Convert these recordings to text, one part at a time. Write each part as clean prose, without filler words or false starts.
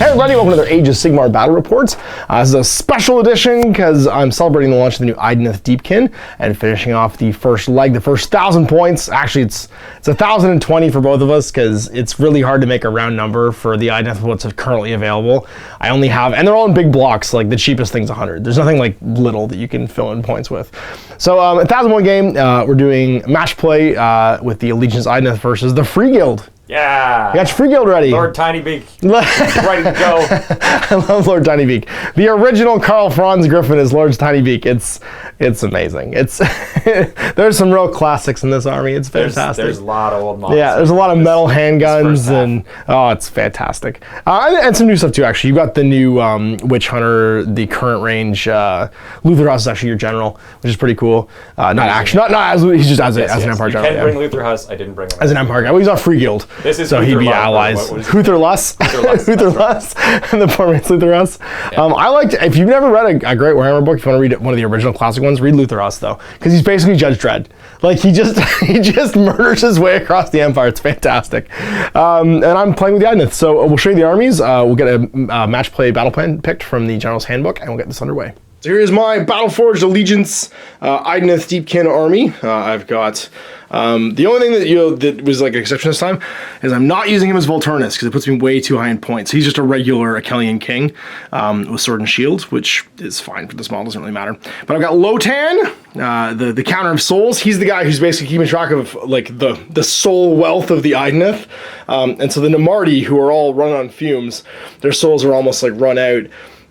Hey everybody, welcome to another Age of Sigmar Battle Report. This is a special edition because I'm celebrating the launch of the new Idoneth Deepkin and finishing off the first leg, the first 1,000 points. Actually, it's 1,020 for both of us because it's really hard to make a round number for the Idoneth what's currently available. I only have, and they're all in big blocks, like the cheapest thing's 100. There's nothing like little that you can fill in points with. So a 1,000 point game, we're doing match play with the Allegiance Idoneth versus the Free Guild. Yeah. You got your Free Guild ready. Lord Tinybeak. Ready to go. I love Lord Tinybeak. The original Karl Franz Griffin is Lord Tinybeak. It's amazing. It's there's some real classics in this army. It's fantastic. There's a lot of old models. Yeah, there's a lot of metal handguns and it's fantastic. And some new stuff too. Actually, you got the new Witch Hunter, the current range. Luther Huss is actually your general, which is pretty cool. Not as he's just as an Empire general. You can bring Luther Huss. I didn't bring him as an Empire guy. Well, he's on Free Guild. This is so he'd be allies. Luther Luss. Luther Luss. And the poor man's Luther Huss. Yeah. I liked, if you've never read a great Warhammer book, if you want to read one of the original classic ones, read Luther Huss though, because he's basically Judge Dredd. Like he just murders his way across the Empire. It's fantastic. And I'm playing with the Idoneth. So we'll show you the armies. We'll get a match play battle plan picked from the General's Handbook, and we'll get this underway. So here's my Battleforged Allegiance Idoneth Deepkin army. I've got the only thing that was like an exception this time is I'm not using him as Volturnus because it puts me way too high in points. He's just a regular Achillean king with sword and shield, which is fine for this model, doesn't really matter. But I've got Lotan, the counter of souls. He's the guy who's basically keeping track of like the soul wealth of the Idoneth. And so the Namarti, who are all run on fumes, their souls are almost like run out.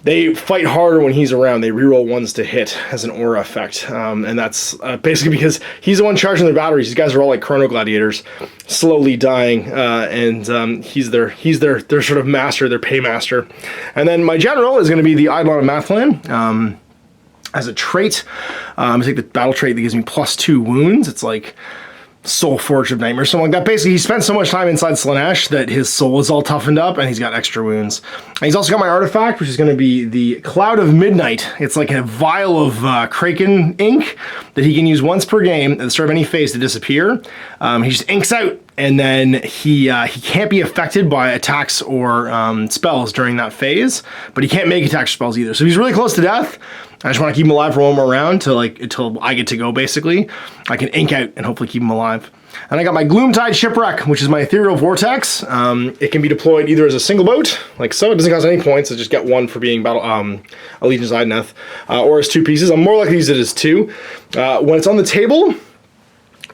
They fight harder when he's around. They reroll ones to hit as an aura effect. And that's basically because he's the one charging their batteries. These guys are all like chrono gladiators, slowly dying. And he's their sort of master, their paymaster. And then my general is going to be the Eidolon of Mathlan. As a trait, I'm going to take the battle trait that gives me +2 wounds. It's like Soul Forge of Nightmare, something like that. Basically, he spent so much time inside Slaanesh that his soul is all toughened up, and he's got extra wounds. And he's also got my artifact, which is going to be the Cloud of Midnight. It's like a vial of Kraken ink that he can use once per game at the start of any phase to disappear. He just inks out, and then he can't be affected by attacks or spells during that phase, but he can't make attacks or spells either. So he's really close to death. I just want to keep him alive for one more round until I get to go, basically. I can ink out and hopefully keep him alive. And I got my Gloom Shipwreck, which is my ethereal vortex. It can be deployed either as a single boat, like so. It doesn't cost any points. I just get one for being Allegiance Idoneth, or as 2 pieces. I'm more likely to use it as 2. When it's on the table,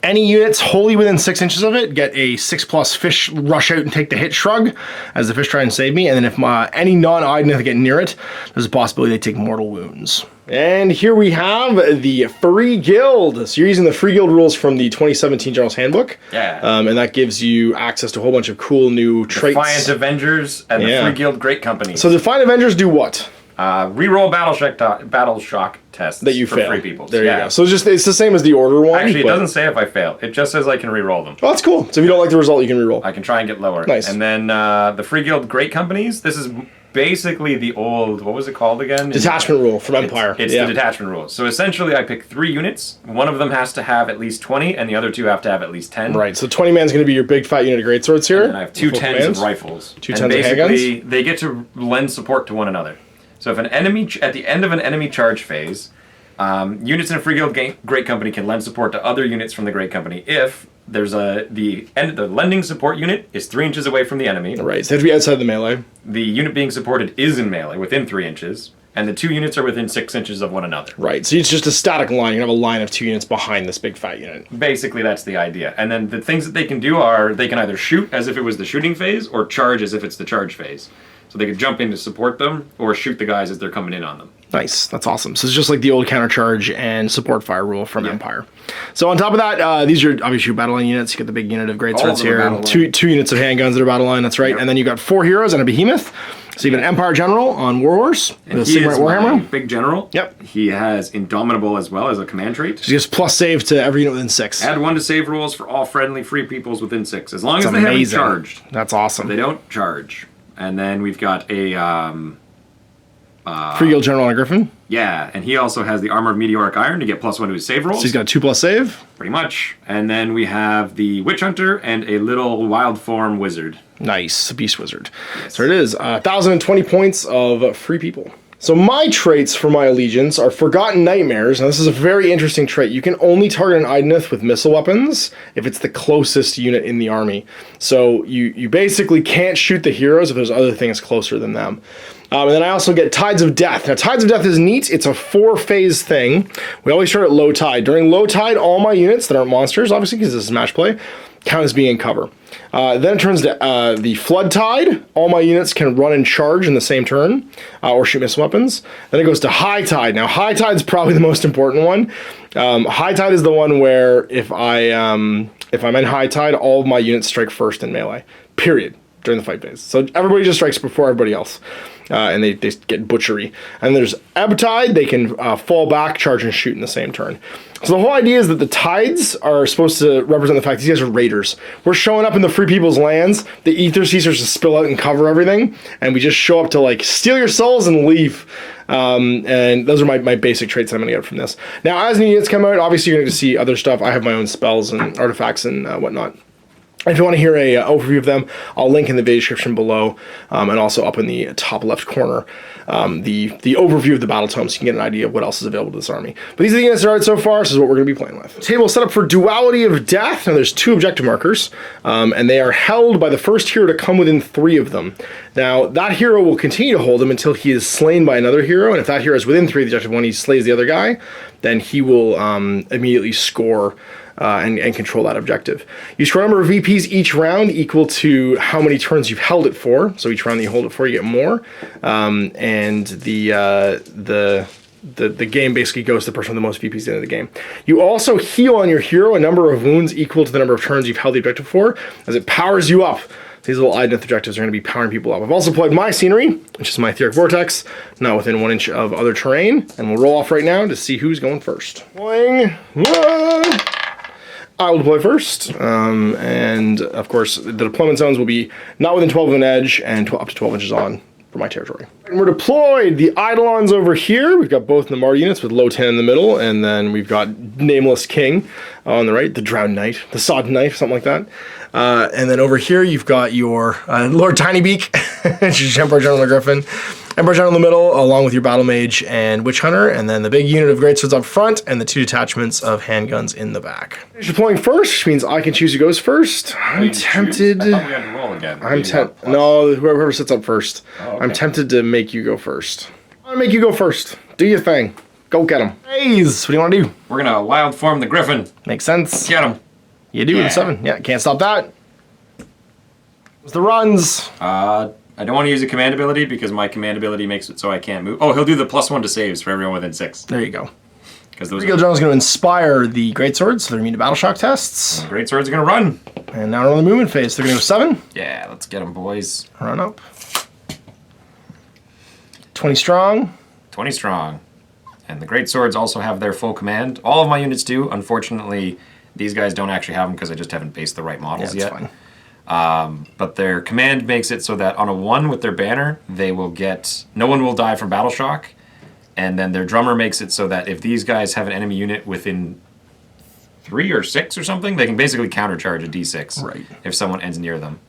any units wholly within 6 inches of it get a 6+ fish rush out and take the hit shrug as the fish try and save me. And then if any non-Idoneth get near it, there's a possibility they take mortal wounds. And here we have the Free Guild. So you're using the Free Guild rules from the 2017 General's Handbook. Yeah. And that gives you access to a whole bunch of cool new traits. Defiant Avengers and the Free Guild Great Company. So Defiant Avengers do what? Reroll battle shock tests that you for fail. Free people. There you go. So it's the same as the order one. Actually, it doesn't say if I fail. It just says I can reroll them. Oh, that's cool. So if you don't like the result, you can reroll. I can try and get lower. Nice. And then the Free Guild Great Companies. This is basically the old, what was it called again? Detachment rule from Empire. It's the detachment rule. So essentially I pick 3 units. One of them has to have at least 20 and the other 2 have to have at least 10. Right, so 20 man's going to be your big fat unit of greatswords here. And I have 2 10s of rifles. 2 10s of handguns. Basically they get to lend support to one another. So if an enemy, at the end of an enemy charge phase, units in a Free Guild Great Company can lend support to other units from the Great Company if there's the lending support unit is 3 inches away from the enemy. Right, so they have to be outside the melee. The unit being supported is in melee, within 3 inches, and the 2 units are within 6 inches of one another. Right, so it's just a static line. You have a line of 2 units behind this big fat unit. Basically, that's the idea. And then the things that they can do are, they can either shoot as if it was the shooting phase, or charge as if it's the charge phase. So they could jump in to support them, or shoot the guys as they're coming in on them. Nice, that's awesome. So it's just like the old countercharge and support fire rule from Empire. So on top of that, these are obviously your battle line units. You get the big unit of greatswords here, 2 units of handguns that are battle line. That's right. Yep. And then you got 4 heroes and a behemoth. So you got an Empire general on Warhorse, and he is Warhammer. Big general. Yep. He has Indomitable as well as a command trait. So he gives plus save to every unit within 6. Add 1 to save rolls for all friendly free peoples within 6, as long as they haven't charged. That's awesome. They don't charge. And then we've got a Free Guild General on a Griffin. Yeah, and he also has the Armor of Meteoric Iron to get +1 to his save rolls. So he's got a 2+ save. Pretty much. And then we have the Witch Hunter and a little Wild Form Wizard. Nice, Beast Wizard. Yes. So it is 1,020 points of free people. So my traits for my allegiance are Forgotten Nightmares. Now this is a very interesting trait. You can only target an Idoneth with missile weapons if it's the closest unit in the army. So you basically can't shoot the heroes if there's other things closer than them. And then I also get Tides of Death. Now Tides of Death is neat. It's a 4-phase thing. We always start at low tide. During low tide, all my units that aren't monsters, obviously because this is match play, count as being in cover. Then it turns to the Flood Tide. All my units can run and charge in the same turn, or shoot missile weapons. Then it goes to High Tide. Now High Tide is probably the most important one. High Tide is the one where if I'm in High Tide, all of my units strike first in melee. Period. During the fight phase. So everybody just strikes before everybody else. And they get butchery. And there's Ebb Tide. They can fall back, charge, and shoot in the same turn. So the whole idea is that the tides are supposed to represent the fact these guys are raiders. We're showing up in the free people's lands. The Ether Caesars just spill out and cover everything. And we just show up to like steal your souls and leave. And those are my basic traits that I'm going to get from this. Now, as new units come out, obviously you're going to see other stuff. I have my own spells and artifacts and whatnot. If you want to hear a overview of them, I'll link in the video description below, and also up in the top left corner, the overview of the battle tome, so you can get an idea of what else is available to this army. But these are the units that are out so far, so this is what we're going to be playing with. Table set up for Duality of Death. Now there's 2 objective markers, and they are held by the first hero to come within 3 of them. Now that hero will continue to hold them until he is slain by another hero, and if that hero is within 3 of the objective one, he slays the other guy, then he will immediately score and control that objective. You score a number of VPs each round equal to how many turns you've held it for. So each round that you hold it for, you get more. And the game basically goes to the person with the most VPs at the end of the game. You also heal on your hero a number of wounds equal to the number of turns you've held the objective for, as it powers you up. These little Idoneth objectives are going to be powering people up. I've also deployed my scenery, which is my Etheric Vortex, not within 1 inch of other terrain. And we'll roll off right now to see who's going first. Deploying. I will deploy first, and of course the deployment zones will be not within 12 of an edge and up to 12 inches on for my territory. And we're deployed. The Eidolons over here. We've got both Namar units with low 10 in the middle, and then we've got Nameless King on the right, the Drowned Knight, the Sodden Knight, something like that. And then over here you've got your Lord Tinybeak, which is Emperor General Griffin. Emperor General in the middle, along with your Battle Mage and Witch Hunter, and then the big unit of Greatswords up front, and the 2 detachments of handguns in the back. You're deploying first, which means I can choose who goes first. I'm tempted. I thought we had to roll again. No, whoever sits up first. Oh, okay. I'm tempted to make you go first. I'm gonna make you go first. Do your thing. Go get him. Hayes, what do you want to do? We're gonna wild form the Griffin. Makes sense. Get him. You do with 7. Yeah, can't stop that. What's the runs? I don't want to use a command ability because my command ability makes it so I can't move. Oh, he'll do the +1 to saves for everyone within 6. There you go. Because those General is going to inspire the Greatswords, so they're immune to battle shock tests. Greatswords are going to run. And now we're on the movement phase. They're going to go 7. Yeah, let's get them, boys. Run up. 20 strong. 20 strong. And the Greatswords also have their full command. All of my units do. Unfortunately, these guys don't actually have them because I just haven't based the right models yet. Fine. But their command makes it so that on a 1 with their banner, they will get... No one will die from battle shock. And then their drummer makes it so that if these guys have an enemy unit within 3 or 6 or something, they can basically countercharge a d6 if someone ends near them.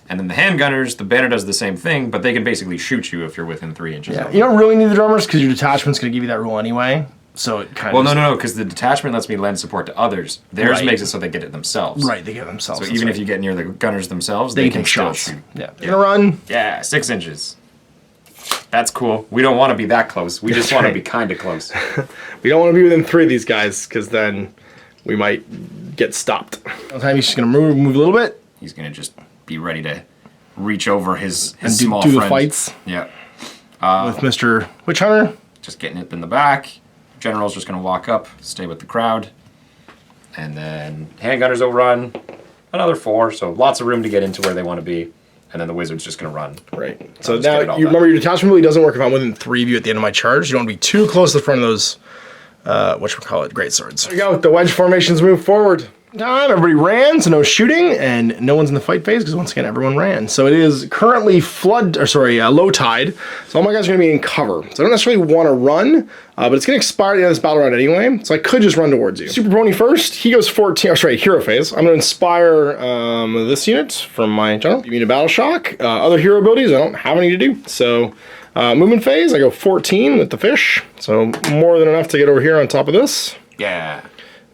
And then the handgunners, the banner does the same thing, but they can basically shoot you if you're within 3 inches of them. You don't really need the drummers because your detachment's going to give you that rule anyway. So it kind of... Well, no, because the detachment lets me lend support to others. Theirs makes it so they get it themselves. Right, they get it themselves. So even if you get near the gunners themselves, they can still shoot. Yeah. You're gonna run? Yeah, 6 inches. That's cool. We don't want to be that close. We just want to be kind of close. We don't want to be within 3 of these guys because then we might get stopped. Time he's just gonna move a little bit. He's gonna just be ready to reach over his and small do friend. the fights. Yeah. With Mr. Witch Hunter. Just getting it in the back. General's just going to walk up, stay with the crowd. And then handgunners will run another 4, so lots of room to get into where they want to be. And then the wizard's just going to run. Right. So now, you remember your detachment really doesn't work if I'm within 3 of you at the end of my charge. You don't want to be too close to the front of those, whatchamacallit, greatswords. There you go. The wedge formations move forward. Time, everybody ran, so no shooting, and no one's in the fight phase because once again everyone ran. So it is currently low tide. So all my guys are going to be in cover. So I don't necessarily want to run, but it's going to expire at the end of this battle round anyway. So I could just run towards you. Super Pony first. He goes 14. Hero phase. I'm going to inspire this unit from my general. Give me a battle shock. Other hero abilities I don't have any to do. So movement phase. I go 14 with the fish. So more than enough to get over here on top of this. Yeah.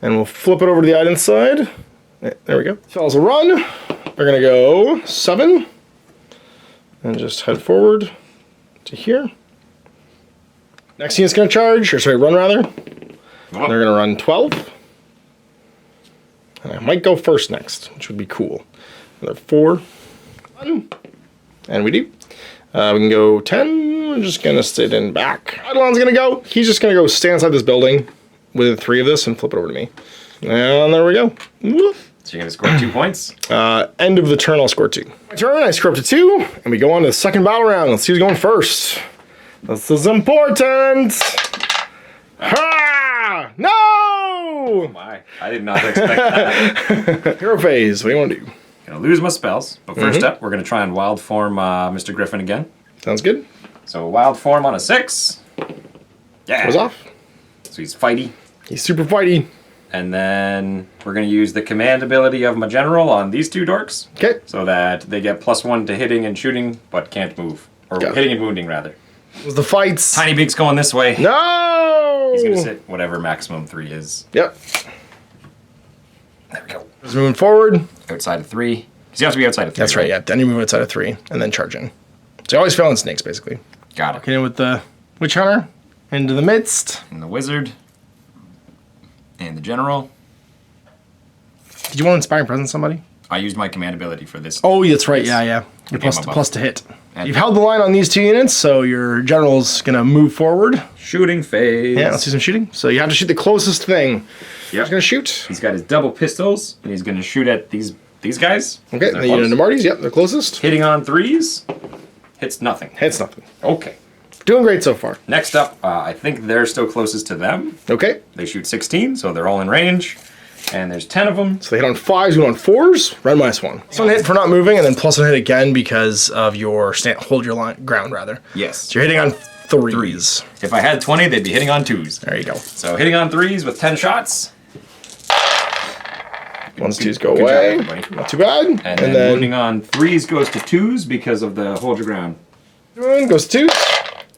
And we'll flip it over to the Idoneth side. There we go. Fellas will run. They're gonna go 7. And just head forward to here. Next unit's gonna charge, run rather. They're gonna run 12. And I might go first next, which would be cool. Another 4. And we do. We can go 10. We're just gonna sit in back. Eidolon's gonna go. He's just gonna go stand inside this building with 3 of this and flip it over to me. And there we go. So you're gonna score 2 points? End of the turn, I'll score 2. My turn, I score up to 2, and we go on to the second battle round. Let's see who's going first. This is important. Ha! No! Oh my, I did not expect that. Hero phase, what do you want to do? Gonna lose my spells, but first up, we're gonna try and wild form Mr. Griffin again. Sounds good. So wild form on a 6. Yeah. Goes off. So he's fighty. He's super fighty. And then we're going to use the command ability of my general on these 2 dorks. Okay. So that they get +1 to hitting and shooting, but can't move. Or hitting and wounding, rather. Was the fights. Tiny Beak's going this way. No! He's going to sit whatever maximum 3 is. Yep. There we go. Just moving forward. Outside of 3. Because you have to be outside of 3. That's right, yeah. Then you move outside of 3, and then charge in. So you always fail on snakes, basically. Got it. Walking in with the Witch Hunter. Into the midst. And the wizard. And the general. Did you want to inspire and present somebody? I used my command ability for this. Oh, that's right. Yeah. You're plus to hit. And you've held the line on these 2 units, so your general's going to move forward. Shooting phase. Yeah, let's do some shooting. So you have to shoot the closest thing. Yep. He's going to shoot. He's got his double pistols, and he's going to shoot at these guys. Okay, the unit of Marty's. Yep, they're closest. Hitting on 3s. Hits nothing. Hits nothing. Okay. Doing great so far. Next up, I think they're still closest to them. Okay. They shoot 16, so they're all in range. And there's 10 of them. So they hit on 5s, go on 4s, red -1. So hit for not moving, and then +1 hit again because of your hold your ground, rather. Yes. So you're hitting on 3s. If I had 20, they'd be hitting on 2s. There you go. So hitting on 3s with 10 shots. 1s, 2s go away. Not too bad. And then wounding on 3s goes to 2s because of the hold your ground. Goes to 2s.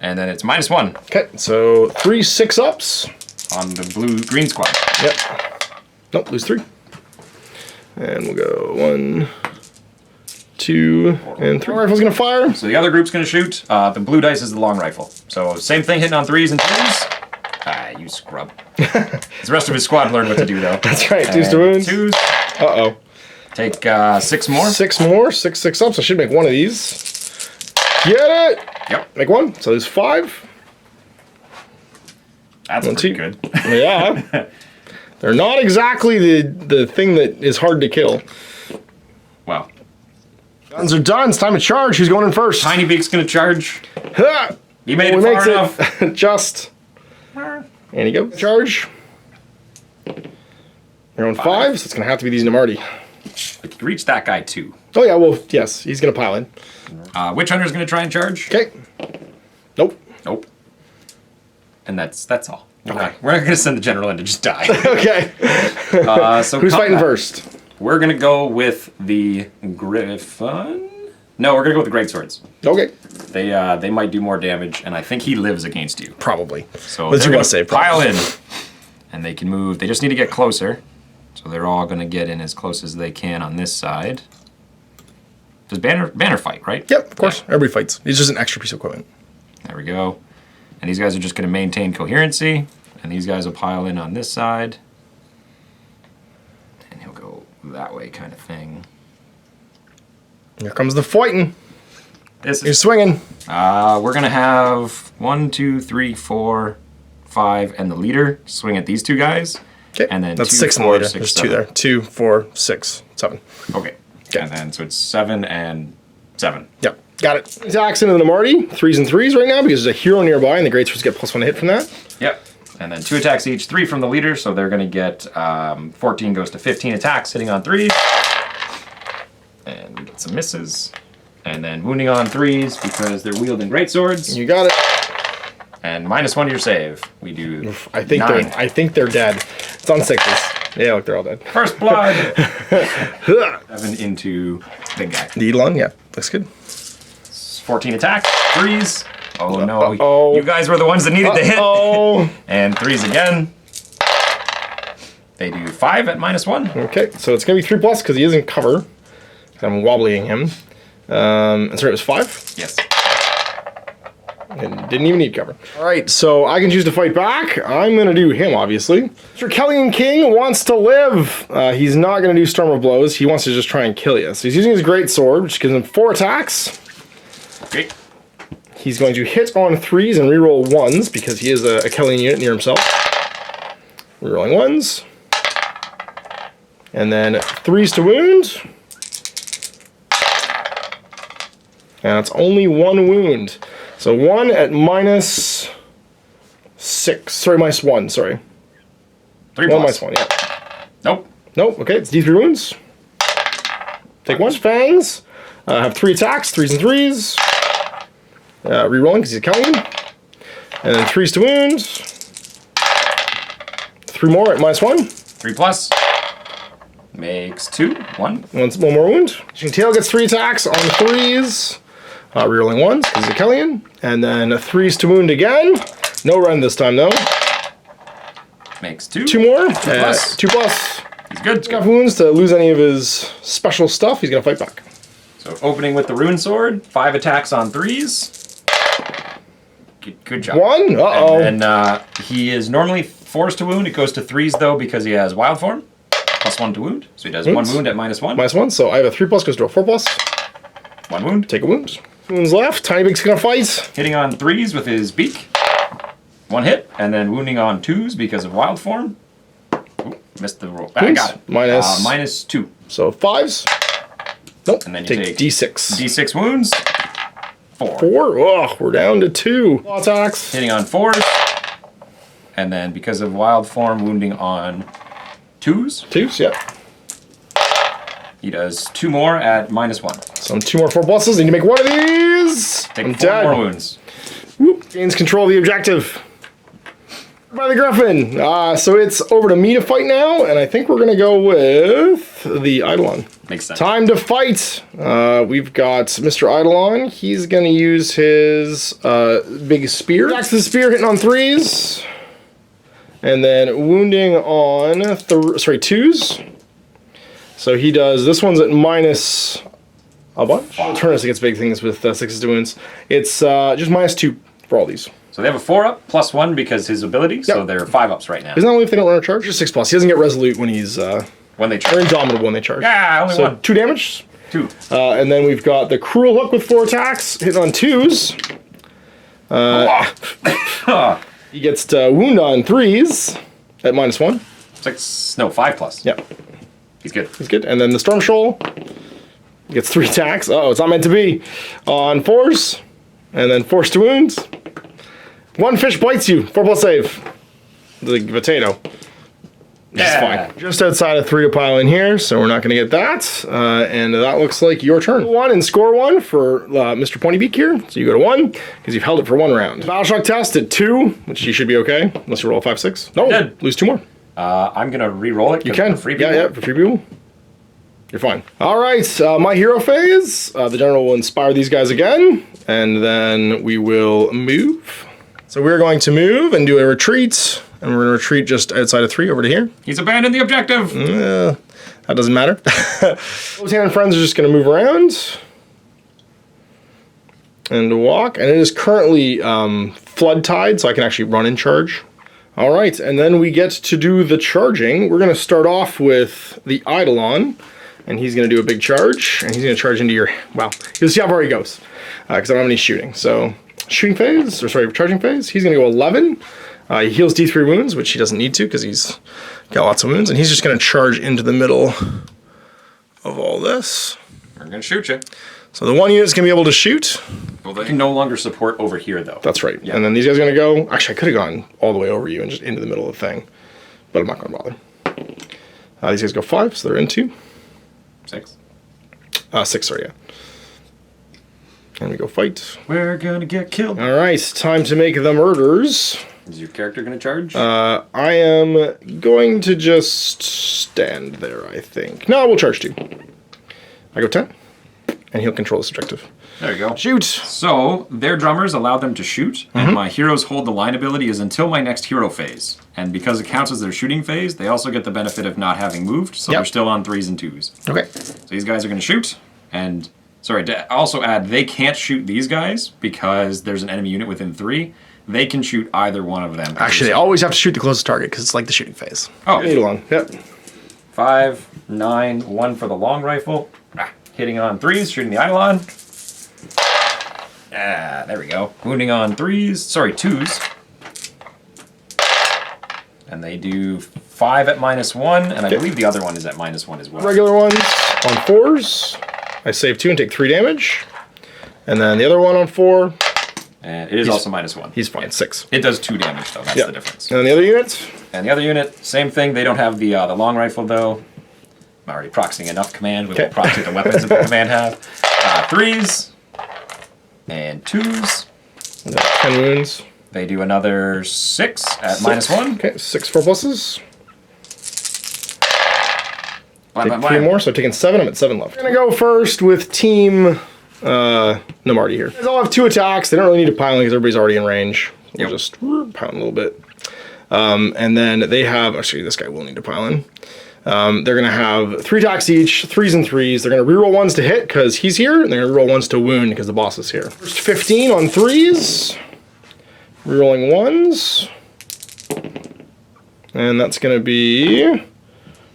And then it's -1. Okay, so 3 6-ups. On the green squad. Yep. Nope, lose 3. And we'll go 1, 2, and 3. Rifle's gonna fire. So the other group's gonna shoot. The blue dice is the long rifle. So same thing, hitting on 3s and 2s. Ah, you scrub. The rest of his squad learned what to do, though. That's right, 2s to wounds. 2s. Uh-oh. Take 6 more. 6 more, 6 6-ups. I should make 1 of these. Get it! Yep. Make 1, so there's 5. That's pretty good. Yeah. They're not exactly the thing that is hard to kill. Well. Guns are done. It's time to charge. Who's going in first? Tiny Beak's gonna charge. Ha! He made it far enough. Just. And you go. Charge. They're on 5, so it's going to have to be these Namarti. We could reach that guy, too. Oh, yeah, well, yes. He's going to pile in. Witch Hunter's gonna try and charge. Okay. Nope. Nope. And that's all. Okay. We're not gonna send the general in to just die. Okay. So who's fighting first? We're gonna go with the Griffin. No, we're gonna go with the greatswords. Okay. They might do more damage, and I think he lives against you. Probably. So What's they're you gonna say? pile in, and they can move. They just need to get closer. So they're all gonna get in as close as they can on this side. Does Banner fight, right? Yep, of course. Yeah. Everybody fights. It's just an extra piece of equipment. There we go. And these guys are just going to maintain coherency. And these guys will pile in on this side. And he'll go that way kind of thing. Here comes the fighting. You're swinging. We're going to have 1, 2, 3, 4, 5, and the leader swing at these 2 guys. Okay. And then that's 2, 6 4, in the leader. 6, There's 7. 2 there. 2, 4, 6, 7. Okay. And then, so it's 7 and 7. Yep. Got it. Attacks into the Namarti. 3s and 3s right now because there's a hero nearby and the greatswords get +1 to hit from that. Yep. And then 2 attacks each, 3 from the leader, so they're going to get 14 goes to 15 attacks, hitting on 3s. And we get some misses. And then wounding on 3s because they're wielding greatswords. You got it. And -1 to your save. We do I think 9. I think they're dead. It's on 6s. Yeah, look, they're all dead. First blood! 7 into big guy. The Elon, yeah, looks good. 14 attacks, 3s. Oh no, Uh-oh. you guys were the ones that needed to hit. Oh. And 3s again. They do 5 at -1. Okay, so it's gonna be 3+ because he is in cover. I'm wobblying him. And sorry, it was 5? Yes. And didn't even need cover. All right, so I can choose to fight back. I'm gonna do him, obviously. Mr. Kellyan King wants to live. He's not gonna do Storm of Blows. He wants to just try and kill you. So he's using his Great Sword, which gives him 4 attacks. Great. He's going to hit on 3s and reroll 1s because he is a Kellyan unit near himself. Rerolling 1s. And then 3s to wound. And it's only 1 wound. So 1 at -6. Sorry, -1, sorry. 3+. 1 -1, yeah. Nope. Nope, okay, it's D3 wounds. Take 1. Fangs. Have 3 attacks, 3s and 3s. Rerolling because he's a Kellyan. And then 3s to wound. 3 more at -1. 3+. Makes 2. 1. One more wound. Tail gets 3 attacks on 3s. Rerolling 1s because he's a Kellyan. And then 3s to wound again. No run this time though. Makes 2. 2 more. 2+. 2+. He's good. Enough wounds to lose any of his special stuff. He's gonna fight back. So opening with the rune sword, 5 attacks on 3s. Good job. 1. Uh-oh. And he is normally forced to wound. It goes to 3s though because he has wild form. +1 to wound. So he does 1 wound at -1. -1. So I have a 3+, goes to a 4+. 1 wound. Take a wound. Wounds left. Tiny Big's gonna fight. Hitting on 3s with his beak. 1 hit, and then wounding on 2s because of wild form. Ooh, missed the roll. I got it. -2. So 5s. Nope. And then you take D6. D6 wounds. 4. 4. Oh, we're down to 2. Attacks. Hitting on 4s. And then because of wild form, wounding on 2s. 2s, yeah. He does 2 more at -1. So 2 more 4+. Need to make 1 of these. Take I'm 4 dead. more wounds. Whoop. Gains control of the objective. By the Griffin. So it's over to me to fight now, and I think we're gonna go with the Eidolon. Makes sense. Time to fight. We've got Mr. Eidolon. He's gonna use his big spear. Attacks the spear, hitting on 3s. And then wounding on 2s. So he does, this one's at minus a bunch. Turnus against big things with 6s to wounds. It's just -2 for all these. So they have a 4-up +1 because his ability, so they're 5-ups right now. Isn't that only if they don't run a charge? Just 6+. He doesn't get resolute when he's, when they or charge. indomitable when they charge. Yeah, only so 1. 2 damage. 2. And then we've got the Cruel Hook with 4 attacks, hitting on 2s. He gets to wound on 3s at -1. 6, no, 5+. Yep. He's good. He's good. And then the Storm Shoal gets 3 attacks. Uh-oh, it's not meant to be. On 4s. And then forced to wound. 1 fish bites you. 4+ save. The potato. It's fine. Just outside of 3 to pile in here, so we're not going to get that. And that looks like your turn. 1 and score 1 for Mr. Pointybeak here. So you go to 1, because you've held it for 1 round. Battleshock test at 2, which you should be okay, unless you roll a 5-6. No, lose 2 more. I'm going to re-roll it. You can. For free people. Yeah, for free people. You're fine. All right, my hero phase. The general will inspire these guys again, and then we will move. So we're going to move and do a retreat, and we're going to retreat just outside of 3 over to here. He's abandoned the objective. That doesn't matter. Lieutenant and friends are just going to move around and walk, and it is currently flood tide, so I can actually run and charge. All right, and then we get to do the charging. We're going to start off with the Eidolon, and he's going to do a big charge, and he's going to charge into your, well, you'll see how far he goes, because I don't have any shooting. So shooting phase, or sorry, charging phase, he's going to go 11. He heals D3 wounds, which he doesn't need to because he's got lots of wounds, and he's just going to charge into the middle of all this. We're going to shoot you. So the 1 unit's going to be able to shoot. We'll You can no longer support over here, though. That's right. Yeah. And then these guys are going to go... Actually, I could have gone all the way over you and just into the middle of the thing. But I'm not going to bother. These guys go 5, so they're in 2. 6. 6, sorry, yeah. And we go fight. We're going to get killed. All right, time to make the murders. Is your character going to charge? I am going to just stand there, I think. No, we'll charge 2. I go 10, and he'll control this objective. There you go. Shoot! So, their drummers allow them to shoot, and my heroes hold the line ability is until my next hero phase. And because it counts as their shooting phase, they also get the benefit of not having moved, so they're still on 3s and 2s. Okay. So these guys are going to shoot, and... Sorry, to also add, they can't shoot these guys because there's an enemy unit within 3. They can shoot either one of them. Actually, they always have to shoot the closest target because it's like the shooting phase. Oh. 8 along. Yep. 5, 9, 1 for the long rifle. Hitting on 3s, shooting the Eidolon. There we go. Wounding on 3s, sorry, 2s. And they do 5 at -1, and I believe the other one is at -1 as well. Regular ones on 4s. I save 2 and take 3 damage. And then the other one on 4. And it is also -1. He's fine, 6. It does 2 damage, though. That's the difference. And then the other unit? And the other unit, same thing. They don't have the long rifle, though. I'm already proxying enough command. We will proxy the weapons that the command have. 3s. And 2s. And 10 wounds. They do another 6 at -1. Okay, 6 4 pluses. Take 3 more, so I've taken 7. I'm at 7 left. I'm going to go first with Team Namarty here. They all have 2 attacks. They don't really need to pile in because everybody's already in range. We'll just pound a little bit. And then they have... Actually, this guy will need to pile in. They're going to have 3 attacks each, 3s and 3s. They're going to reroll 1s to hit because he's here, and they're going to reroll 1s to wound because the boss is here. First 15 on 3s. Rerolling 1s. And that's going to be...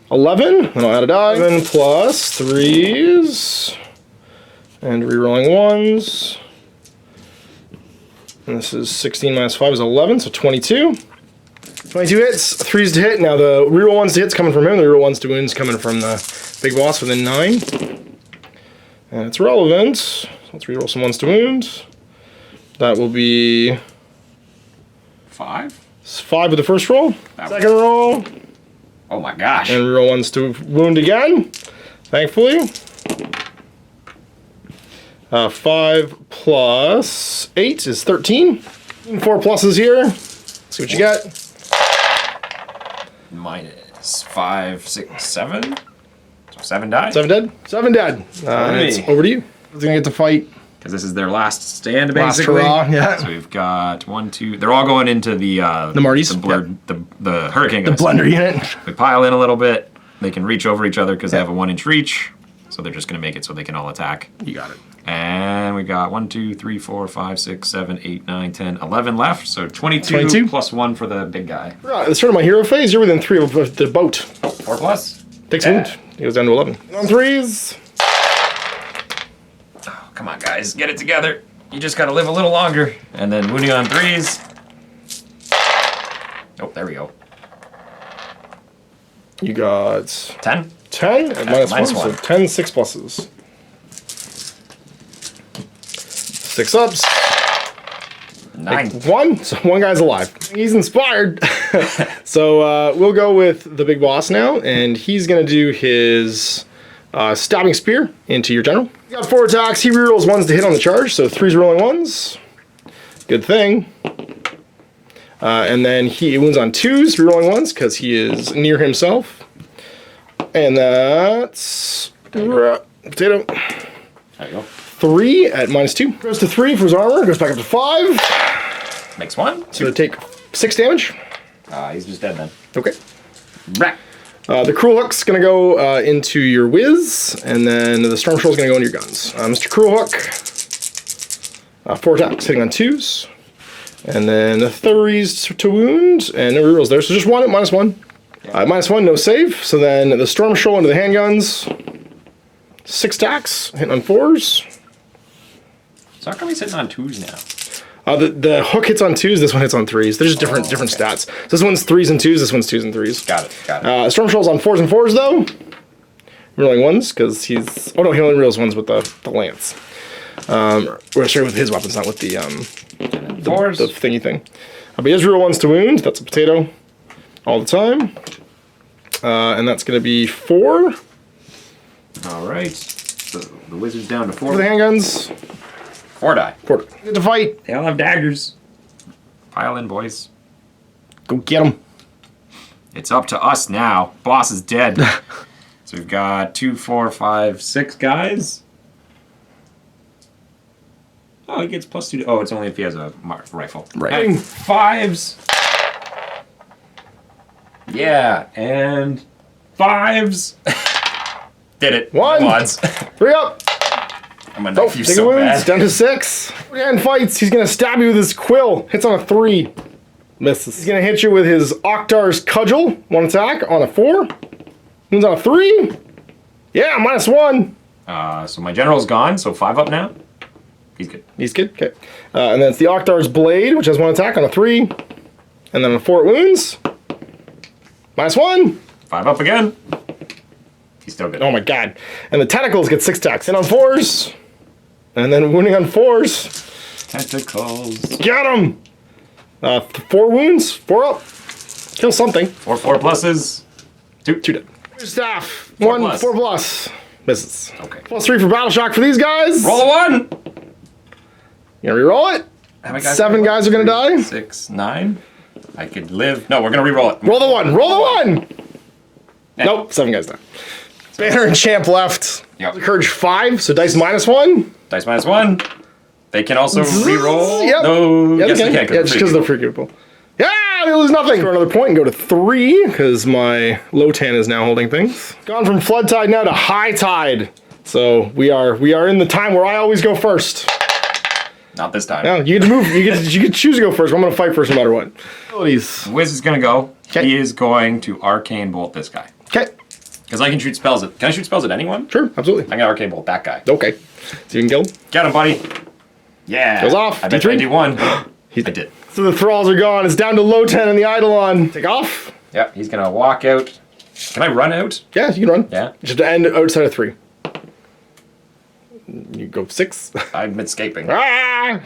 11, and I'll add a die. 11 plus 3s, and rerolling 1s. And this is 16 minus 5 is 11, so 22. 22 hits, 3s to hit. Now the reroll 1s to hit's coming from him, the reroll 1s to wounds coming from the big boss within 9. And it's relevant, so let's reroll some 1s to wound. That will be... 5? 5 with the first roll. Second roll. Oh my gosh. And reroll 1s to wound again, thankfully. 5 plus 8 is 13. 4 pluses here. Let's see what you got. -5, 6, 7. So 7 died. 7 dead. 7 dead. It's over to you. Who's going to get to fight? Because this is their last stand, basically. Last hurrah, yeah. So we've got 1, 2. They're all going into the Martys. The hurricane guys. The blender unit. We pile in a little bit. They can reach over each other because they have a 1-inch reach. So they're just going to make it so they can all attack. You got it. And we got 1, 2, 3, 4, 5, 6, 7, 8, 9, 10, 11 left. So 22 plus 1 for the big guy. Right, at the start of my hero phase, you're within 3 of the boat. 4 plus. Takes a wound. He goes down to 11. On 3s. Oh, come on, guys. Get it together. You just got to live a little longer. And then wounding on 3s. Oh, there we go. You got... 10. 10 at -1, so 10 6 pluses. 6 ups. 9. 1, so 1 guy's alive. He's inspired. So we'll go with the big boss now, and he's going to do his stabbing spear into your general. He's got 4 attacks. He rerolls 1s to hit on the charge, so 3's rolling 1s. Good thing. And then he wounds on 2s, rerolling 1s, because he is near himself. And that's... Potato. There you go. 3 at -2. Goes to 3 for his armor. Goes back up to 5. Makes 1. So take 6 damage. He's just dead then. Okay. Rack. The Cruel Hook's going to go into your whiz, and then the Storm Troll's going to go into your guns. Mr. Cruel Hook, 4 attacks, hitting on 2s. And then the 3s to wound, and no rerolls there. So just 1 at -1. -1, no save. So then the Storm Troll into the handguns. 6 attacks, hitting on 4s. So how come he's hitting on 2s now? The hook hits on 2s, this one hits on 3s. There's just different stats. So this one's 3s and 2s, this one's 2s and 3s. Got it. Storm Troll's on 4s and 4s though. Rolling 1s, because he's... Oh no, he only rolls 1s with the lance. We're gonna start with his weapons, not with the Fours. the thingy thing. But he has reroll 1s to wound. That's a potato all the time. And that's gonna be 4. All right. So the wizard's down to 4. For the handguns. 4 die. 4. Get to fight. They all have daggers. Pile in, boys. Go get him. It's up to us now. Boss is dead. So we've got 2, 4, 5, 6 guys. Oh, he gets +2. Oh, it's only if he has a rifle. Right. And 5s. Yeah, and 5s. Did it. 1. Odds. 3 up. I'm gonna knife you Take so wounds. bad. Down to 6. And fights. He's gonna stab you with his quill. Hits on a 3. Misses. He's gonna hit you with his Oktar's Cudgel. 1 attack on a 4. Wounds on a 3. Yeah, -1. So my general's gone, so 5 up now. He's good. He's good. Okay. And then it's the Oktar's Blade, which has 1 attack on a 3. And then on a 4 it wounds. -1. 5 up again. He's still good. Oh my god. And the Tentacles get 6 attacks. And on 4s. And then wounding on 4s. Tentacles. Get him! 4 wounds. 4 up. Kill something. 4 pluses. 2 2 dead. Staff. 4 1 plus. 4 plus. Misses. Okay. +3 for Battle Shock for these guys. Roll a 1. You gonna reroll it? How many guys 7 guys are gonna die. 6, 9. I could live. No, we're gonna re-roll it. Roll the 1. Roll the 1. Eh. Nope. 7 guys die. Banner and Champ left. Yep. Courage 5, so dice -1. Dice -1. They can also re-roll. Yep. No. Yeah, Yes, they they can. can. Yeah, just because they're free people. Yeah, they lose nothing. For another point and go to 3, because my Lotan is now holding things. Gone from Flood Tide now to High Tide. So we are in the time where I always go first. Not this time. No, you get to move. You get to choose to go first. I'm going to fight first no matter what. Abilities. Wiz is gonna go. 'Kay. He is going to Arcane Bolt this guy. Okay. Because I can shoot spells at. Can I shoot spells at anyone? Sure, absolutely. I can Arcane Bolt that guy. Okay. So you can kill him. Get him, buddy. Yeah. Goes off. I bet you I D3. D1. He's I did. So the thralls are gone. It's down to Lotan and the Eidolon. Take off. Yep. He's gonna walk out. Can I run out? Yeah, you can run. Yeah. Just to end outside of 3. You go 6. I'm escaping. Ah!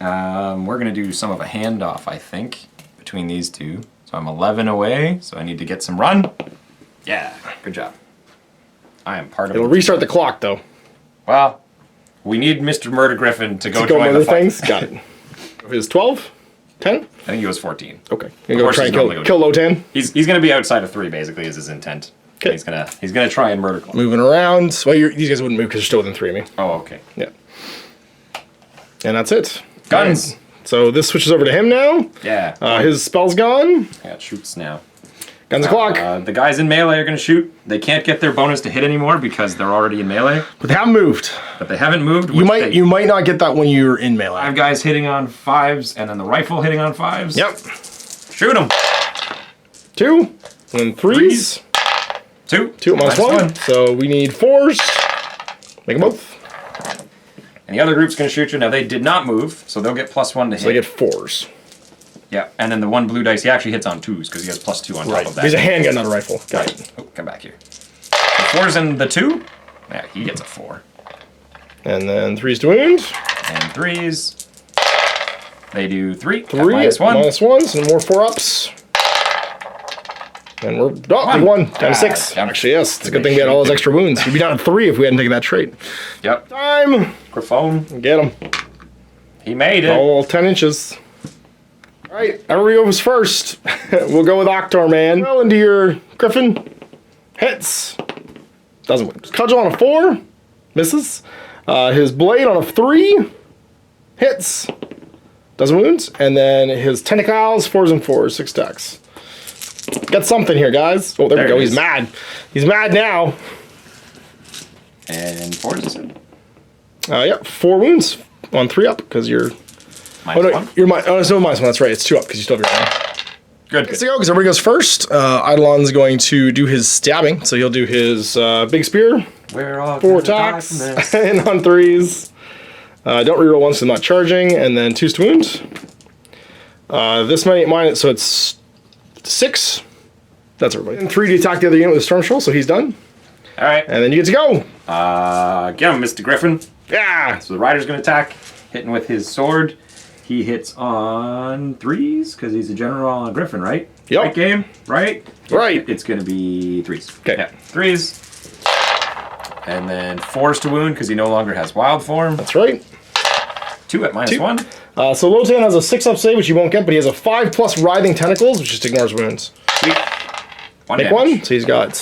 We're gonna do some of a handoff, I think, between these two. So I'm 11 away, so I need to get some run. Yeah, good job. I am part of It'll it. restart the clock though. Well, we need Mr. Murder Griffin to go To go join other the fight. things. Got it. Is 12? 10? I think he was 14. Okay. You go course try he's and normally kill Lotan. He's gonna be outside of 3 basically is his intent. 'Kay. He's gonna try and murder Gloom. Moving around. Well, these guys wouldn't move because you're still within 3 of me. Oh, okay. Yeah. And that's it. Guns. So this switches over to him now. Yeah. His spell's gone. I got shoots now. Guns o'clock. The guys in melee are gonna shoot. They can't get their bonus to hit anymore because they're already in melee. But they haven't moved. But they haven't moved. You might not get that when you're in melee. 5 guys hitting on 5s, and then the rifle hitting on 5s. Yep. Shoot them. 2. And then 3s. 2. 2 minus 1. So we need 4s. Make them both. And the other group's going to shoot you. Now, they did not move, so they'll get +1 to hit. So they get 4s. Yeah, and then the 1 blue dice, he actually hits on 2s because he has +2 on top of that. He's a handgun, not a rifle. Got it. Oh, come back here. The 4s and the 2? Yeah, he gets a 4. And then 3s to wound. And 3s. They do 3. 3 -1. -1, so more 4-ups. And we're one. 1 down to 6. Down to Actually, yes. It's a good thing we had all those extra wounds. We'd be down at 3 if we hadn't taken that trait. Yep. Time. Griffon. Get him. He made it. All 10 inches. All right, everybody goes first. We'll go with Oktar, man. Well, into your Griffin. Hits. Doesn't win. Cudgel on a 4. Misses. His blade on a 3. Hits. Doesn't wound. And then his tentacles, 4s and 4s, 6 attacks. Got something here, guys. Oh, there we go. He's mad. He's mad now. And 4s, is it? Yeah, 4 wounds on 3 up because you're. -1. You're it's no -1. That's right. It's 2 up because you still have your own. Good. Let's go because everybody goes first. Eidolon's going to do his stabbing, so he'll do his big spear. We're all 4 attacks and on 3s. Don't reroll once, so I'm not charging, and then 2s to wound. This many mine, so it's 6. That's everybody. And 3 to attack the other unit with a storm shoal, so he's done. All right. And then you get to go. Get him, Mr. Griffin. Yeah. So the rider's going to attack, hitting with his sword. He hits on 3s because he's a general on a Griffin, right? Yep. Right game, right? Right. It's going to be 3s. Okay. Yeah, 3s. And then 4s to wound because he no longer has wild form. That's right. 2 at -1. So Lotan has a 6-up save, which you won't get, but he has a 5+ writhing tentacles, which just ignores wounds. Sweet. One Make damage. 1. So he's got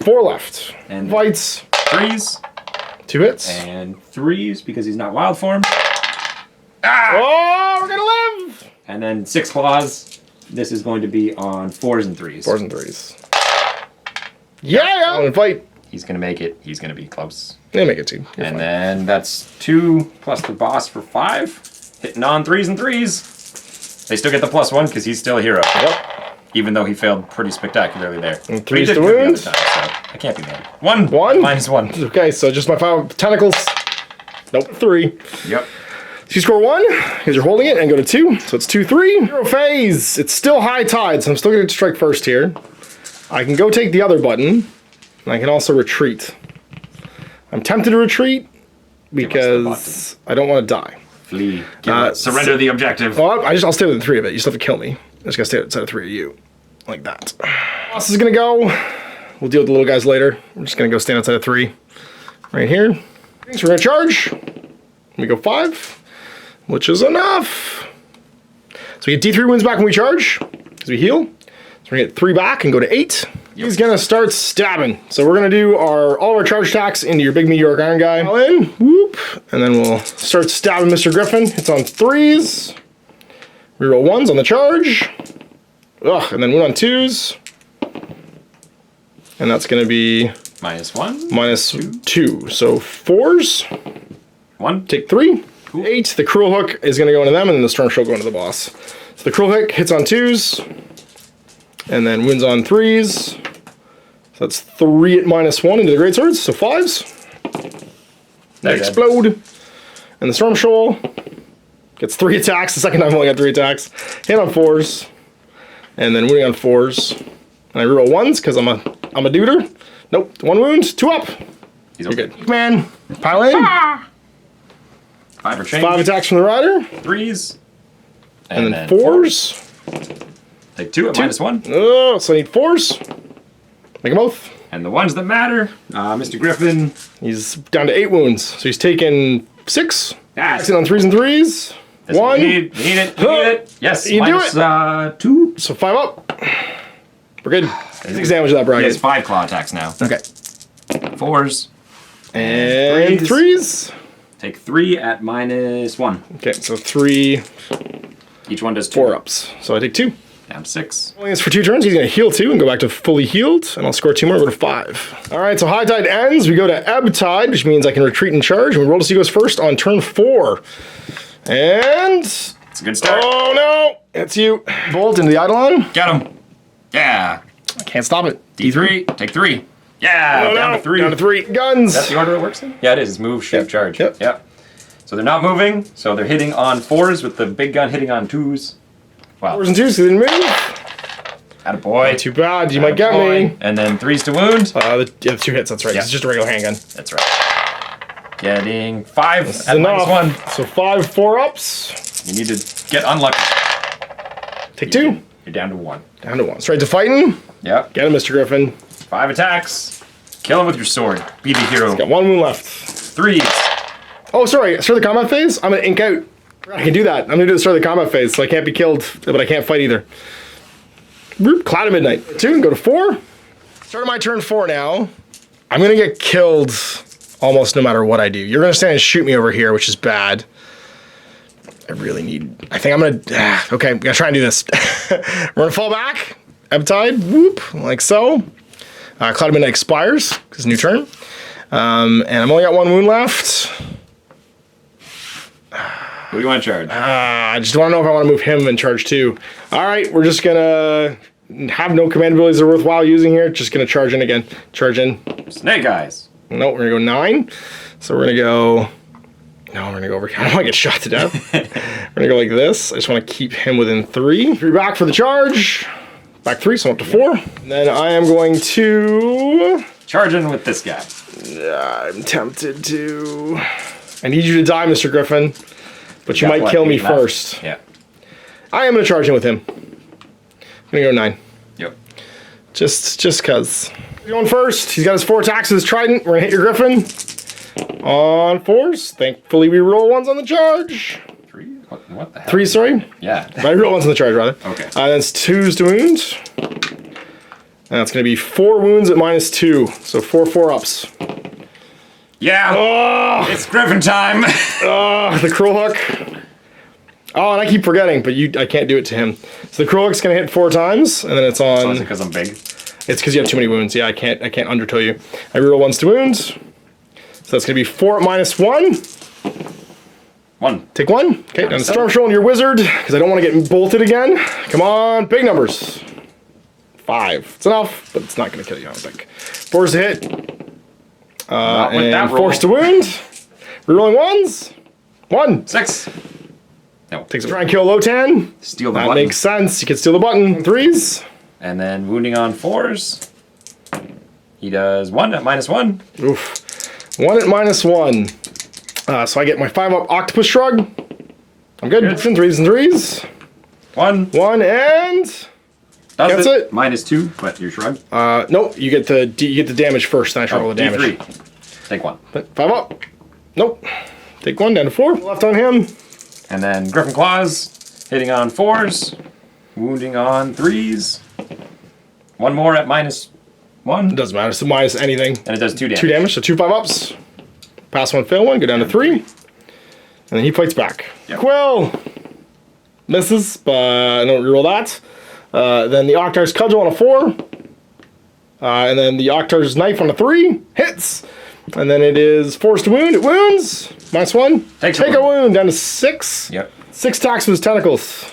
4 left. And Fights. 3s. 2 hits. And 3s because he's not wild form. Oh, we're gonna live! And then 6 claws. This is going to be on 4s and 3s. 4s and 3s. Yeah! I'm gonna fight. He's going to make it. He's going to be close. Yeah, make it 2. You're And fine. then that's 2 plus the boss for 5. Hitting on 3s and 3s. They still get the +1 because he's still a hero. Yep. Even though he failed pretty spectacularly there. And But he 3s did to good the other wound. time, so I can't be mad. 1. 1? -1. Okay, so just my 5 tentacles. Nope, 3. Yep. So you score 1, because you're holding it, and go to 2. So it's 2-3. Hero phase. It's still high tide, so I'm still going to strike first here. I can go take the other button, and I can also retreat. I'm tempted to retreat because I don't want to die. Flee. Surrender the objective. Well, I'll stay within 3 of it. You still have to kill me. I just gotta stay outside of 3 of you. Like that. Boss is gonna go. We'll deal with the little guys later. I'm just gonna go stand outside of 3. Right here. So we're gonna charge. We go 5, which is enough. So we get D3 wins back when we charge, because we heal. So we're gonna get 3 back and go to 8. He's gonna start stabbing. So we're gonna do all of our charge attacks into your big meteoric iron guy. All in, whoop, and then we'll start stabbing Mr. Griffin. It's on 3s. Reroll 1s on the charge. Ugh, and then 1 on 2s. And that's gonna be -1. -2. So 4s. 1. Take 3. Cool. 8. The cruel hook is gonna go into them, and then the storm shell go into the boss. So the cruel hook hits on 2s. And then wins on 3s. So that's 3 at -1 into the great swords. So 5s. They explode. And the storm shoal gets 3 attacks. The second time I only got 3 attacks. Hit on 4s. And then winning on 4s. And I reroll 1s because I'm a duder. Nope. 1 wound. 2 up. He's You're okay. good. Man. Pile in. 5 or change. 5 attacks from the rider. 3s. And then 4s. Take 2 at -1. Oh, so I need 4s. Make them both. And the ones that matter, Mr. Griffin. He's down to 8 wounds. So he's taken 6. Ah, Acting on 3s and 3s. 1. We need it. We need it. Yes. You do -2. 2. So 5 up. We're good. 6 damage to that He bracket. has 5 claw attacks now. Okay. 4s. And 3s. Take 3 at -1. Okay, so 3, Each one does 2. 4 ups. So I take 2. Down 6. Only for 2 turns. He's going to heal 2 and go back to fully healed. And I'll score 2 more, go to 5. All right, so high tide ends. We go to ebb tide, which means I can retreat and charge. And we roll to see who goes first on turn 4. And... It's a good start. oh, no. It's you. Bolt into the Eidolon. Get him. Yeah. I can't stop it. D3. Take 3. Yeah. Oh, down no. to 3. Down to 3. Guns. That's the order it works in? Yeah, it is. It's move, shoot, Yep. charge. Yep. So they're not moving, so they're hitting on 4s with the big gun hitting on 2s. Wow. 4s and 2s, so they didn't move. Attaboy. Too bad. You might get me. And then 3s to wound. The 2 hits, that's right. Yeah. It's just a regular handgun. That's right. Getting 5 That's at enough. -1. So 5 4-ups. You need to get unlucky. Take 2. You're down to 1. Down to 1. Straight to fighting. Yep. Get him, Mr. Griffin. 5 attacks. Kill him with your sword. Be the hero. Got 1 wound left. 3s. Oh, sorry. Start the combat phase? I'm going to ink out. I can do that. I'm going to do the start of the combat phase, so I can't be killed, but I can't fight either. Cloud of Midnight. 2 and go to 4. Start of my turn 4 now. I'm going to get killed almost no matter what I do. You're going to stand and shoot me over here, which is bad. I really need... I think I'm going to... okay, I'm going to try and do this. We're going to fall back. Ebb tide. Whoop. Like so. Cloud of Midnight expires, because it's a new turn. And I've only got 1 wound left. Who do you want to charge? I just want to know if I want to move him and charge 2. All right, we're just going to have no command abilities that are worthwhile using here. Just going to charge in again. Charge in. Snake eyes. No, we're going to go 9. So we're going to go... no, we're going to go over... I don't want to get shot to death. We're going to go like this. I just want to keep him within 3. 3 back for the charge. Back 3, so I'm up to 4. And then I am going to... Charging with this guy. I'm tempted to. I need you to die, Mr. Griffin. But you might kill me first. Yeah. I am going to charge in with him. I'm going to go 9. Yep. Just cause. Going first. He's got his 4 attacks with his trident. We're going to hit your Griffin. On 4s. Thankfully, we roll 1s on the charge. 3? What the hell? 3, sorry? Yeah. I roll 1s on the charge, rather. Okay. That's 2s to wound. And that's going to be 4 wounds at -2. So 4 4-ups. Yeah. Oh, It's Griffin time. the cruel hook. Oh, and I keep forgetting, but I can't do it to him. So the cruel hook's going to hit 4 times, and then it's on. Oh, is it because I'm big? It's because you have too many wounds. Yeah, I can't undertow you. I reroll 1s to wound. So that's going to be 4 at -1. 1. Take 1. Okay, down to Storm Troll and your wizard, because I don't want to get bolted again. Come on, big numbers. 5. It's enough, but it's not going to kill you, I don't think. 4's to hit. And 4's to wound. Rerolling 1s. 1. 6. No. Takes a try and kill Lotan. Steal the That button. makes sense. You can steal the button. 3s. And then wounding on 4s. He does 1 at -1. Oof. 1 at -1. So I get my 5-up octopus shrug. I'm good. 3s and 3s. 1. 1 and. That's it. -2, but you're shrug. Nope. You get the damage first. Then I roll the damage. D3. Take 1. 5 up. Nope. Take 1 down to 4. Left on him. And then Griffin Claws, hitting on 4s, wounding on 3s. 1 more at -1. It doesn't matter. It's minus anything. And it does 2 damage. 2 damage. So 2 5-ups. Pass 1, fail 1. Go down to 3. And then he fights back. Yep. Quill misses, but I don't reroll that. Then the Octar's Cudgel on a 4. And then the Octar's Knife on a 3. Hits. And then it is forced to wound. It wounds. -1. Take a wound. Down to 6. Yep. 6 attacks with his tentacles.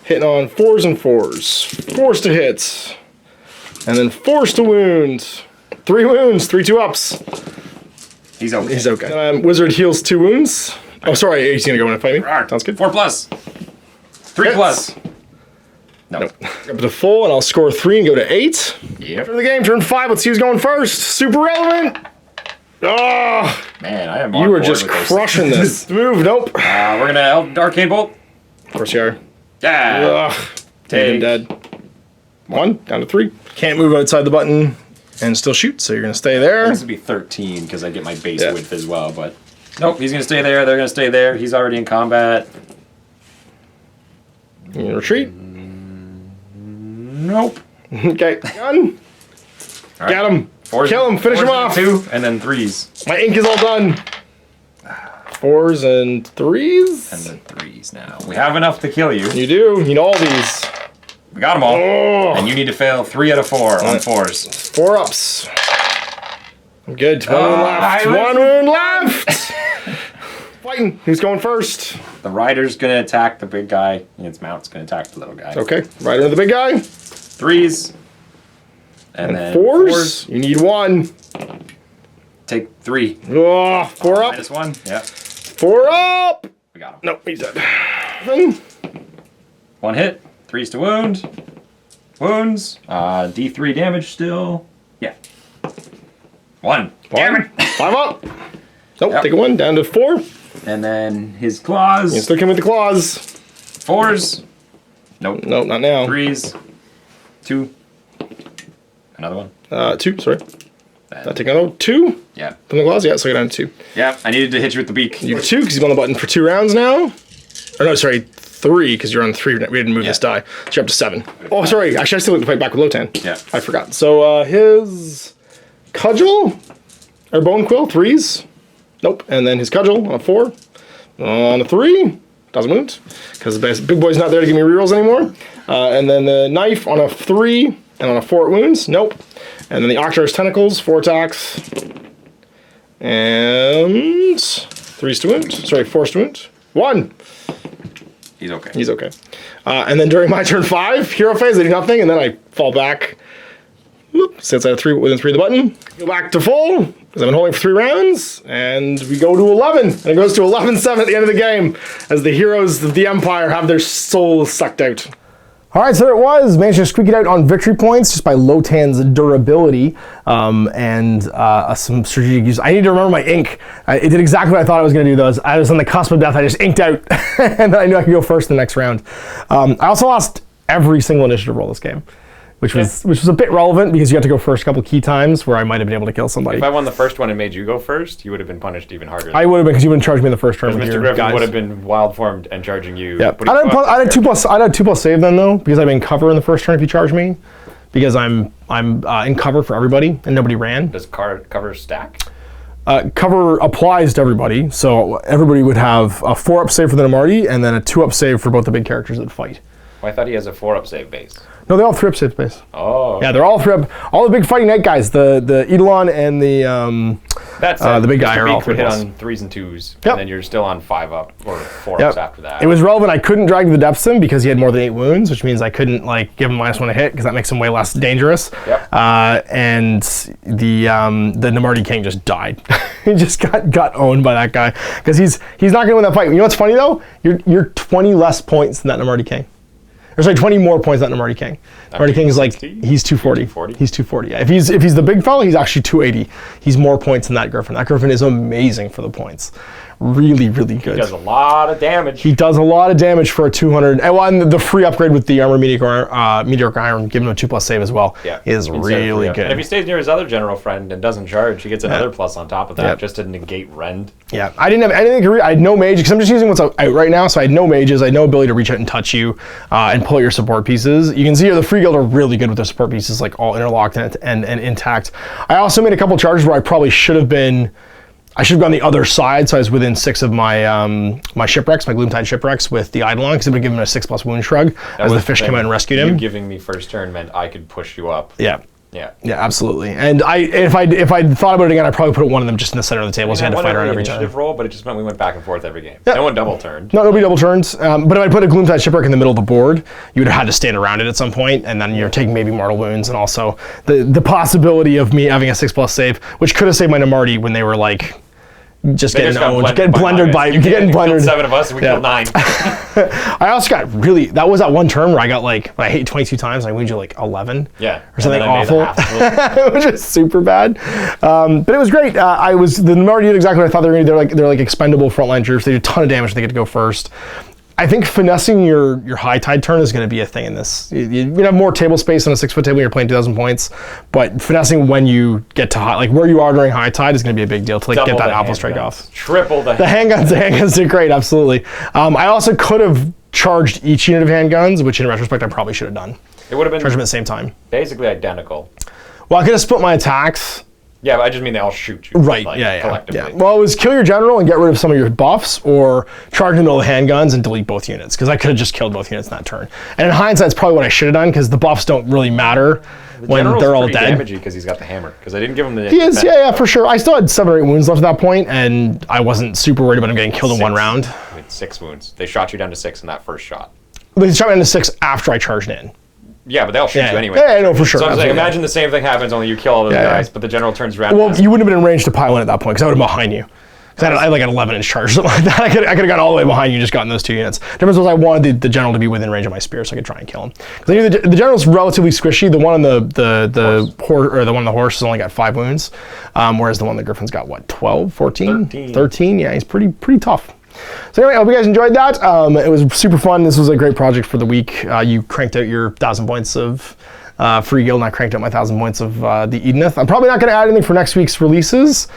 Hitting on 4s and 4s. Forced to hit. And then forced to wound. 3 wounds. 3 2-ups. He's okay. He's okay. Wizard heals 2 wounds. Oh, sorry. He's going to go in and fight me. Sounds good. 4+. 3+. No. Nope. Up to full, and I'll score 3 and go to 8. Yep. For the game, turn 5. Let's see who's going first. Super relevant. Oh, Man, I am you were just crushing this. Move. Nope. We're going to Arcane Bolt. Of course you are. Yeah. Ugh. Take him dead. 1 down to 3. Can't move outside the button and still shoot, so you're going to stay there. This would be 13 because I get my base width as well, but nope, he's going to stay there. They're going to stay there. He's already in combat. You gonna retreat. Nope. Okay. Gun. Right. Get him. 4s, Kill him. Finish him off. 2 and then 3s. My ink is all done. 4s and 3s. And then 3s now. We have enough to kill you. You do. You know all these. We got them all. Oh. And you need to fail 3 out of 4 on 4s. 4-ups. I'm good. 1 wound left. 1 wound left. Fighting. Who's going first? The rider's going to attack the big guy, and its mount's going to attack the little guy. Okay. Rider and the big guy. 3s. And then 4s. You need 1. Take 3. Oh, 4 up. -1. Yeah. 4 up. We got him. Nope, he's dead. 1 hit. 3s to wound. Wounds. D3 damage still. Yeah. 1. Damn it. 5 up. Nope, Yep. take a 1. Down to 4. And then his claws. You still come with the claws. 4s. Nope. Nope, not now. 3s. 2. Another one. 2, sorry. Then, That take another 2 yeah. from the claws? Yeah, so I got down to 2. Yeah, I needed to hit you with the beak. You have 2 because he's on the button for 2 rounds now. Or no, sorry, 3 because you're on 3. We didn't move this die. So you're up to 7. Oh, sorry. Actually, I still have to fight back with Lotan. Yeah. I forgot. So his cudgel or bone quill, 3s. Nope. And then his cudgel on a 4. On a 3. Doesn't wound because the big boy's not there to give me rerolls anymore. And then the knife on a 3 and on a 4 it wounds. Nope. And then the Octar's tentacles, 4 attacks. And 3s to wound. Sorry, 4s to wound. 1. He's okay. He's okay. And then during my turn 5, hero phase, I do nothing, and then I fall back. Whoop, since I have 3 within 3 of the button. Go back to full, because I've been holding for 3 rounds, and we go to 11. And it goes to 11-7 at the end of the game, as the heroes of the Empire have their souls sucked out. All right, so there it was. Managed to squeak it out on victory points just by Lotan's durability and some strategic use. I need to remember my ink. It did exactly what I thought I was going to do, though. I was on the cusp of death. I just inked out, and then I knew I could go first in the next round. I also lost every single initiative roll this game, which was a bit relevant because you had to go first a couple key times where I might have been able to kill somebody. If I won the first one and made you go first, you would have been punished even harder. I would have been, because you wouldn't charge me in the first turn. Mr. Griffin would have been wild formed and charging you. Yeah, I had 2+ save then though, because I'm in cover in the first turn if you charge me, because I'm in cover for everybody and nobody ran. Does cover stack? Cover applies to everybody, so everybody would have a 4-up save for the Namarti and then a 2-up save for both the big characters that fight. Well, I thought he has a 4-up save base. No, they all 3-up save base. Oh. Yeah, they're all 3-up. All the big fighting knight guys, the Eidolon and the big guy are all 3+. Hit on 3s and 2s, and then you're still on 5-up or 4-ups after that. It was relevant. I couldn't drag the depths him because he had more than 8 wounds, which means I couldn't like give him -1 to hit because that makes him way less dangerous. Yep. And the Namarti King just died. He just got owned by that guy because he's not gonna win that fight. You know what's funny though? You're 20 less points than that Namarti King. Or sorry, 20 more points than Namarti King. Namarti King is like, he's 240. He's 240. Yeah. If he's the big fella, he's actually 280. He's more points than that Griffin. That Griffin is amazing for the points. Really, really good. He does a lot of damage. He does a lot of damage for a 200. And the free upgrade with the armor mediocre iron, giving him a 2+ save as well, is really good. And if he stays near his other general friend and doesn't charge, he gets another plus on top of that just to negate rend. Yeah, I didn't have anything. I had no mage because I'm just using what's out right now. So I had no mages. I had no ability to reach out and touch you and pull out your support pieces. You can see here the free guild are really good with their support pieces, like all interlocked and intact. I also made a couple charges where I probably should have been. I should have gone the other side, so I was within 6 of my my shipwrecks, my Gloomtide shipwrecks with the Eidolon, because it would have given him a 6+ wound shrug as the fish came out and rescued him. You giving me first turn meant I could push you up. Yeah. Yeah. Yeah, absolutely. And if I'd thought about it again, I probably put one of them just in the center of the table, so you had to fight around every time. Roll, but it just meant we went back and forth every game. No one double turned. No, nobody double turns. But if I put a Gloomtide Shipwreck in the middle of the board, you would have had to stand around it at some point, and then you're taking maybe mortal wounds, and also the possibility of me having a 6+ save, which could have saved my Namarti when they were like just getting owned, getting blundered by getting blundered. 7 of us, and we killed 9. I also got really, that was that one turn where I got like, I hit 22 times, and I wounded you like 11. Yeah. Or something awful. It was just super bad. But it was great. The Namarti did exactly what I thought they were going to do. They're like expendable frontline troops. They do a ton of damage. They get to go first. I think finessing your high tide turn is going to be a thing in this. You have more table space on a 6-foot table. You're playing 2,000 points, but finessing when you get to high, like where you are during high tide, is going to be a big deal to like get that alpha strike off. Triple the handguns. The handguns did great, absolutely. I also could have charged each unit of handguns, which in retrospect I probably should have done. It would have been charged them at the same time. Basically identical. Well, I could have split my attacks. Yeah, but I just mean they all shoot you. Right, like, collectively. Yeah. Well, it was kill your general and get rid of some of your buffs, or charge into all the handguns and delete both units, because I could have just killed both units in that turn. And in hindsight, it's probably what I should have done, because the buffs don't really matter when they're all dead. Damagey because he's got the hammer, because I didn't give him the... He is, yeah, for sure. I still had 7 or 8 wounds left at that point, and I wasn't super worried about him getting killed in one round. I had 6 wounds. They shot you down to 6 in that first shot. They shot me down to 6 after I charged in. Yeah, but they'll shoot you anyway. Yeah, I know for sure. So I was like, imagine the same thing happens, only you kill all those guys, but the general turns around. Well, you wouldn't have been in range to pile in at that point, because I would have been behind you. Because I had like an 11-inch charge or something like that. I could have got all the way behind you, just gotten those 2 units. The difference was I wanted the general to be within range of my spear, so I could try and kill him. Because I knew the general's relatively squishy. The one on the horse has only got 5 wounds, whereas the one on the Griffin's got what, 12, 14, 13? Yeah, he's pretty tough. So anyway, I hope you guys enjoyed that. It was super fun. This was a great project for the week. You cranked out your 1,000 points of free guild, and I cranked out my 1,000 points of the Idoneth. I'm probably not going to add anything for next week's releases.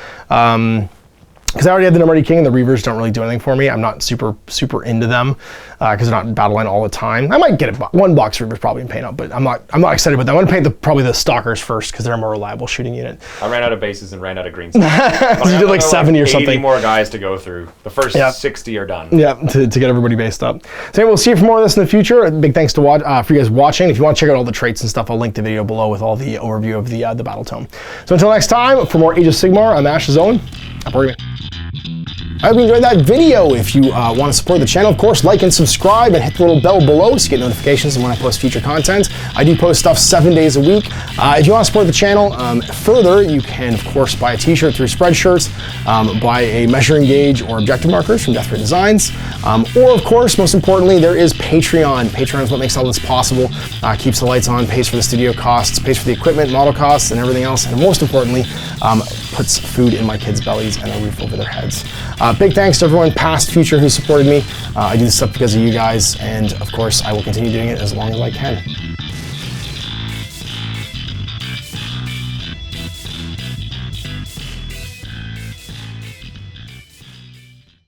Because I already had the Namarti King, and the Reavers don't really do anything for me. I'm not super into them because they're not in Battleline all the time. I might get one box Reavers probably and paint up, but I'm not excited about that. I'm going to paint probably the Stalkers first because they're a more reliable shooting unit. I ran out of bases and ran out of green stuff. So you did like 70 or something. 80 more guys to go through. The first 60 are done. Yeah, to get everybody based up. So anyway, we'll see you for more of this in the future. A big thanks to for you guys watching. If you want to check out all the traits and stuff, I'll link the video below with all the overview of the battle tome. So until next time, for more Age of Sigmar, I'm Owen. I hope you enjoyed that video. If you want to support the channel, of course, like and subscribe and hit the little bell below so you get notifications when I post future content. I do post stuff 7 days a week. If you want to support the channel further, you can, of course, buy a t-shirt through Spreadshirts, buy a measuring gauge or objective markers from Death Ray Designs, or, of course, most importantly, there is Patreon. Patreon is what makes all this possible, keeps the lights on, pays for the studio costs, pays for the equipment, model costs, and everything else, and most importantly, puts food in my kids' bellies and a roof over their heads. Big thanks to everyone, past, future, who supported me. I do this stuff because of you guys, and of course, I will continue doing it as long as I can.